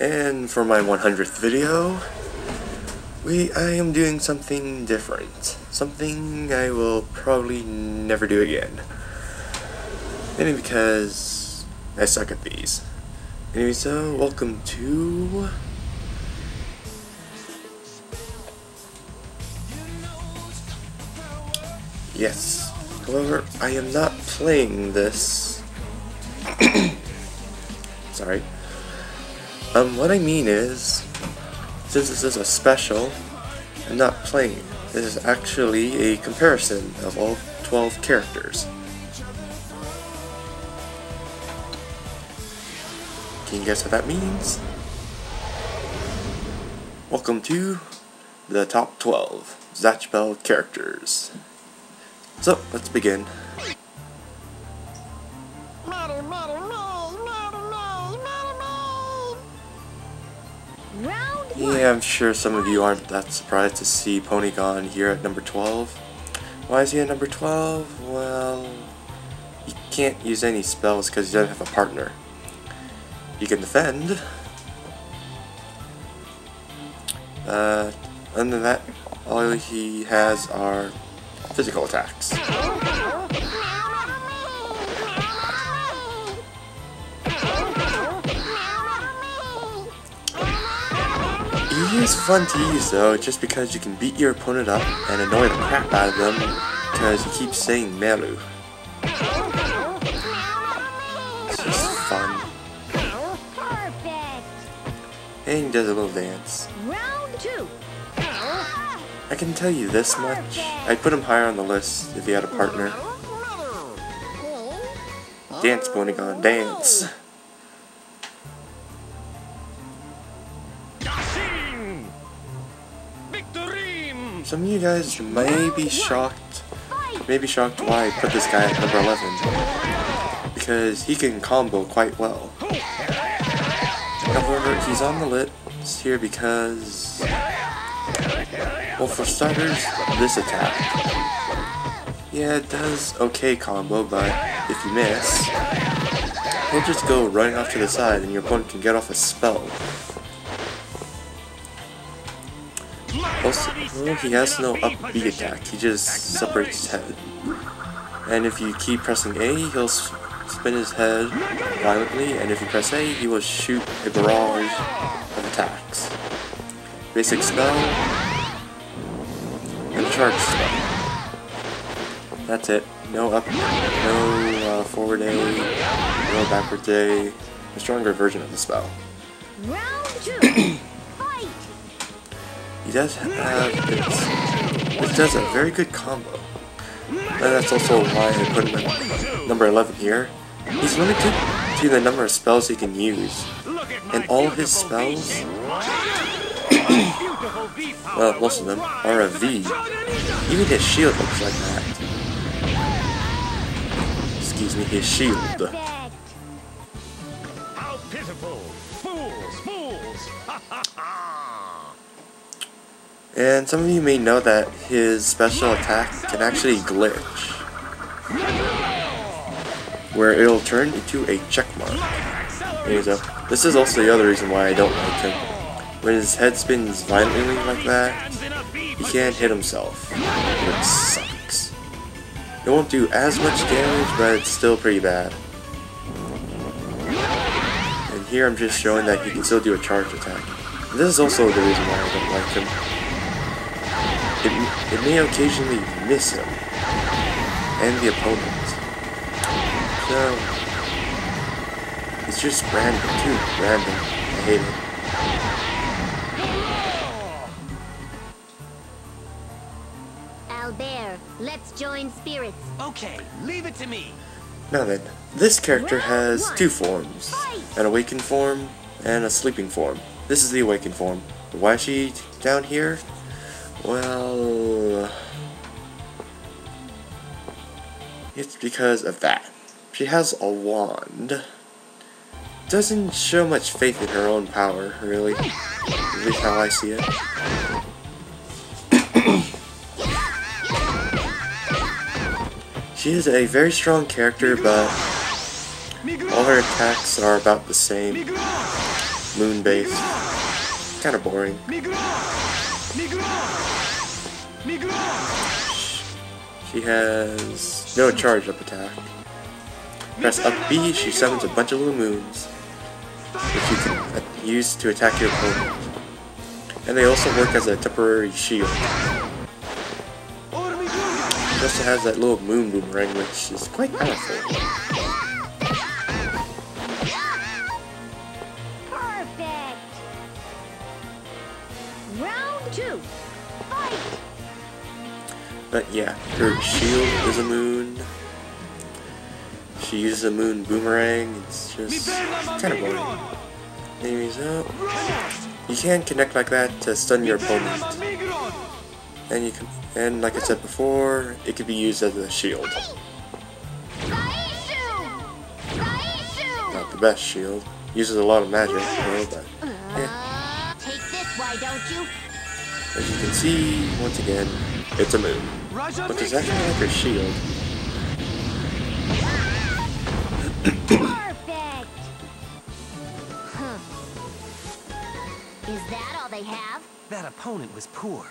And for my 100th video, I am doing something different. Something I will probably never do again. Mainly because I suck at these. Anyway, so welcome to... Yes. However, I am not playing this. Sorry. What I mean is, since this is a special, I'm not playing it. This is actually a comparison of all 12 characters. Can you guess what that means? Welcome to the top 12 Zatchbell characters. So, let's begin. Yeah, I'm sure some of you aren't that surprised to see Polygon here at number 12. Why is he at number 12? Well, he can't use any spells because he doesn't have a partner. He can defend. Other than that, all he has are physical attacks. He is fun to use though, just because you can beat your opponent up and annoy the crap out of them because he keeps saying Melu. It's just fun. And he does a little dance. Round 2. I can tell you this much, I'd put him higher on the list if he had a partner. Dance, Polygon, dance! Some of you guys may be shocked why I put this guy at number 11, because he can combo quite well. However, he's on the list here because, well, for starters, this attack. Yeah, it does okay combo, but if you miss, he'll just go running off to the side and your opponent can get off a spell. Also, well, he has no up B attack, he just separates his head. And if you keep pressing A, he'll spin his head violently, and if you press A, he will shoot a barrage of attacks. Basic spell, and charge spell. That's it. No up, no forward A, no backwards A, a stronger version of the spell. Round 2. He does have this does a very good combo. And that's also why I put him at number 11 here. He's limited to the number of spells he can use. And all his spells, well, most of them, are a V. Even his shield looks like that. Excuse me, his shield. How pitiful! Fools! Fools! And some of you may know that his special attack can actually glitch, where it'll turn into a check mark. Anyways, this is also the other reason why I don't like him. When his head spins violently like that, he can't hit himself, which sucks. It won't do as much damage, but it's still pretty bad. And here I'm just showing that he can still do a charge attack. And this is also the reason why I don't like him. It may occasionally miss him, and the opponent. So, it's just random too, random. I hate it. Albert, let's join spirits. Okay, leave it to me. Now then, this character has two forms, an awakened form and a sleeping form. This is the awakened form. Why is she down here? Well, it's because of that. She has a wand. Doesn't show much faith in her own power, really. At least how I see it. She is a very strong character, but all her attacks are about the same. moon-based. Kind of boring. She has no charge-up attack. Press up B, she summons a bunch of little moons, which you can use to attack your opponent. And they also work as a temporary shield. She also has that little moon boomerang, which is quite powerful. Perfect. Round 2. Fight. But yeah, her shield is a moon. She uses a moon boomerang. It's just kind of boring. Anyways, you can connect like that to stun your opponent, and you can, and like I said before, it could be used as a shield. Not the best shield. Uses a lot of magic, but yeah. Take this, why don't you? As you can see, once again, it's a moon, which is actually like her shield. Perfect. Huh. Is that all they have? That opponent was poor.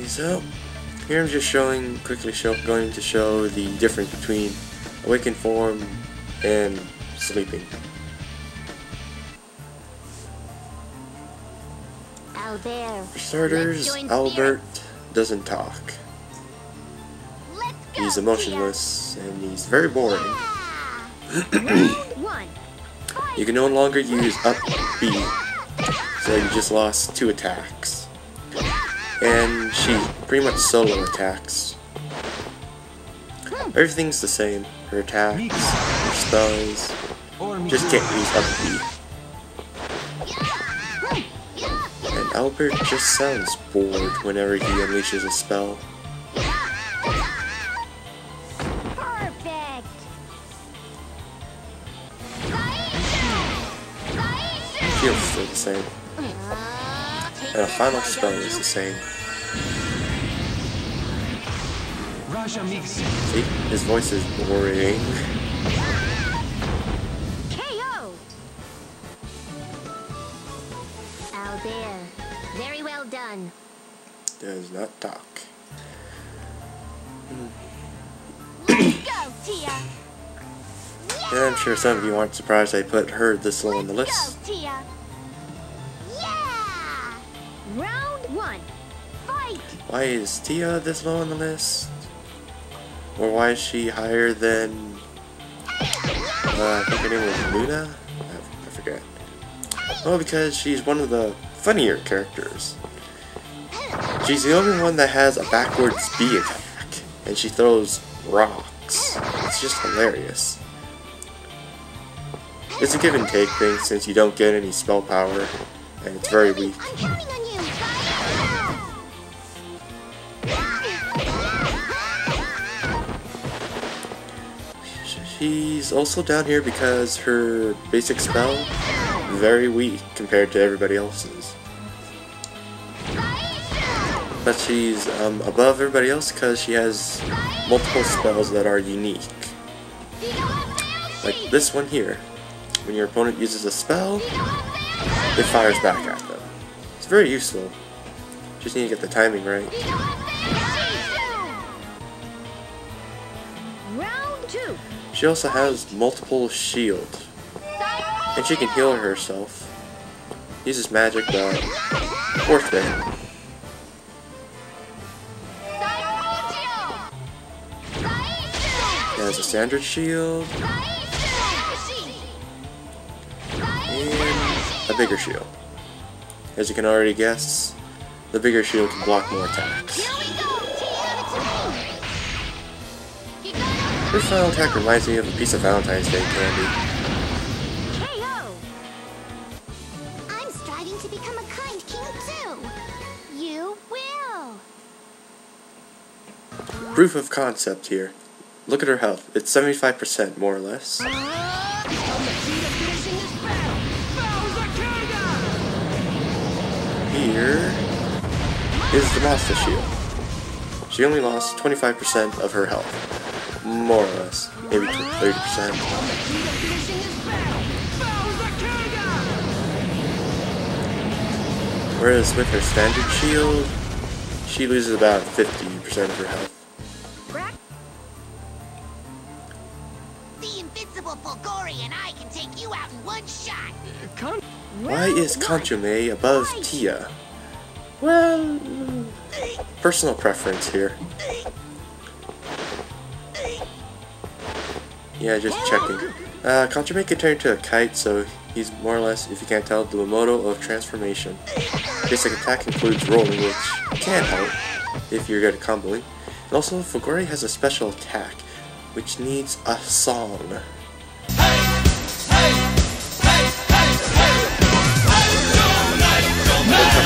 So, here I'm just going to show the difference between awakened form and sleeping. Albert. For starters, Albert doesn't talk. He's emotionless, and he's very boring. You can no longer use up B, so you just lost 2 attacks. And she pretty much solo attacks. Everything's the same. Her attacks, her spells, just can't use up B. And Albert just sounds bored whenever he unleashes a spell. Shield's still the same. And a final spell is the same. See? His voice is boring. KO! Albert, very well done. Does not talk. Let's go, Tia! And I'm sure some of you aren't surprised I put her this low on the list. Go, Tia! Yeah! Round 1. Fight! Why is Tia this low on the list? Or why is she higher than... I think her name was Luna? I forget. Well, because she's one of the funnier characters. She's the only one that has a backwards B attack, and she throws rocks. It's just hilarious. It's a give and take thing since you don't get any spell power, and it's very weak. I'm counting on you! She's also down here because her basic spell is very weak compared to everybody else's. But she's above everybody else because she has multiple spells that are unique. Like this one here. When your opponent uses a spell, it fires back at them. It's very useful. Just need to get the timing right. Round 2. She also has multiple shield, and she can heal herself. Uses magic, but worth it. She has a standard shield, and a bigger shield. As you can already guess, the bigger shield can block more attacks. Her final attack reminds me of a piece of Valentine's Day candy. KO! I'm striving to become a kind king too. You will. Proof of concept here. Look at her health. It's 75% more or less. Here is the Master Shield. She only lost 25% of her health. More or less. Maybe 30%. Whereas with her standard shield, she loses about 50% of her health. The invincible Fulgori and I can take you out in one shot. Why is Karcham above Tia? Well, personal preference here. Yeah, just checking. Karcham can turn into a kite, so he's more or less, if you can't tell, the Mamoto of transformation. Basic attack includes rolling, which can help if you're good at comboing. And also, Fulgori has a special attack, which needs a song. Come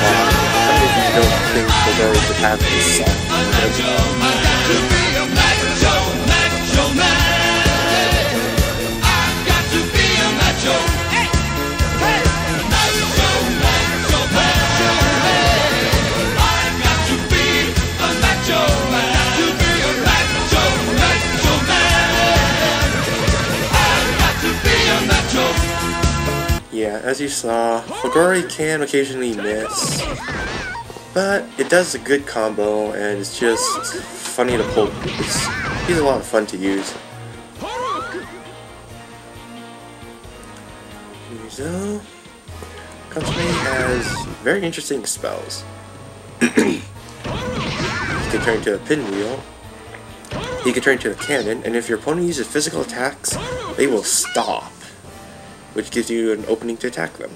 on, how many of you don't think Fulgori should have this song? Yeah, as you saw, Fulgori can occasionally miss, but it does a good combo, and it's just funny to pull. He's a lot of fun to use. So, Karcham has very interesting spells. He can turn into a pinwheel. He can turn into a cannon, and if your opponent uses physical attacks, they will stop, which gives you an opening to attack them.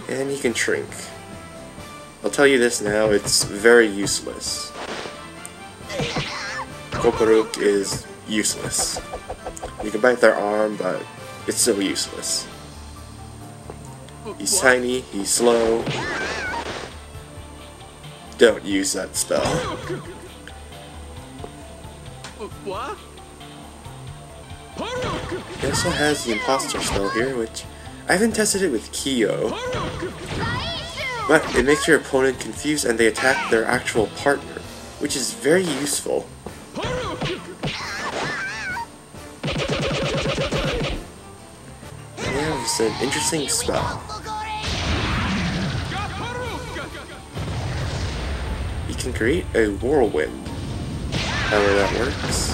And he can shrink. I'll tell you this now, it's very useless. Koparuk is useless. You can bite their arm, but it's still useless. He's tiny, he's slow. Don't use that spell. He also has the imposter spell here, which I haven't tested it with Kyo, but it makes your opponent confused and they attack their actual partner, which is very useful. Yeah, it's an interesting spell. You can create a whirlwind, however that works.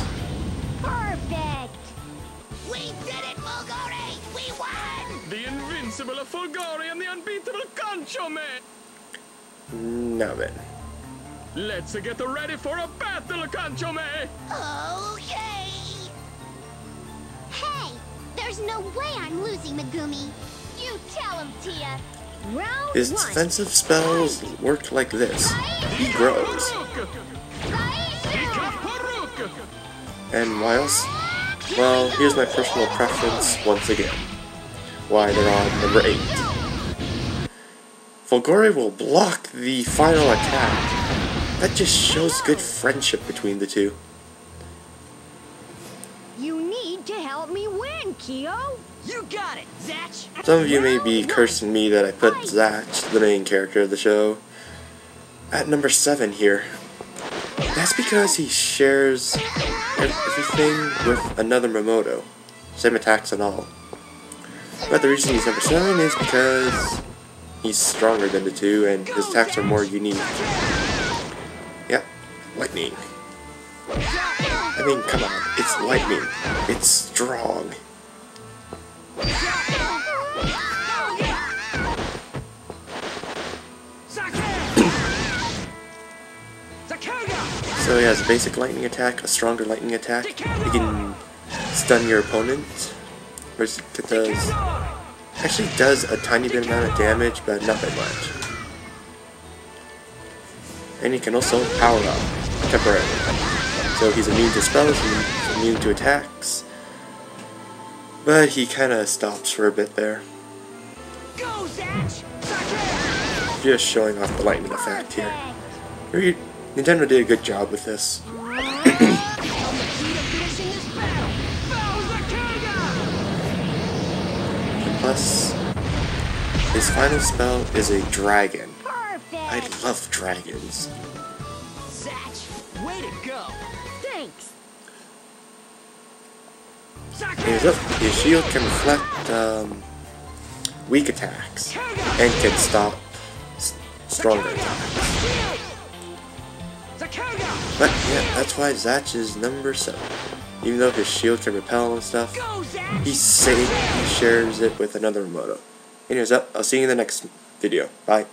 Fulgori and the unbeatable Karcham. Now then. Let's get ready for a battle, Karcham. Okay. Hey, there's no way I'm losing, Megumi. You tell him, Tia. Round His one. defensive spells work like this. He grows. And why else? Well, here's my personal preference once again. Why they're on number 8. Fulgori will block the final attack. That just shows good friendship between the two. You need to help me win, Kyo. You got it, Zatch. Some of you may be cursing me that I put Zatch, the main character of the show, at number 7 here. That's because he shares everything with another Mamoto. Same attacks and all. But the reason he's number 7 is because he's stronger than the two and his attacks are more unique. Yep, lightning. I mean, come on, it's lightning. It's strong. So he has a basic lightning attack, a stronger lightning attack. He can stun your opponent. Which it does, actually does a tiny bit amount of damage, but not that much. And he can also power up temporarily. So he's immune to spells, he's immune to attacks. But he kinda stops for a bit there. Just showing off the lightning effect here. Nintendo did a good job with this. Plus, his final spell is a dragon. I love dragons. Zatch, way to go. Thanks. His shield can reflect weak attacks and can stop stronger attacks. But yeah, that's why Zatch is number 7. Even though his shield can repel and stuff, he's safe. He shares it with another Moto. Anyways, I'll see you in the next video. Bye.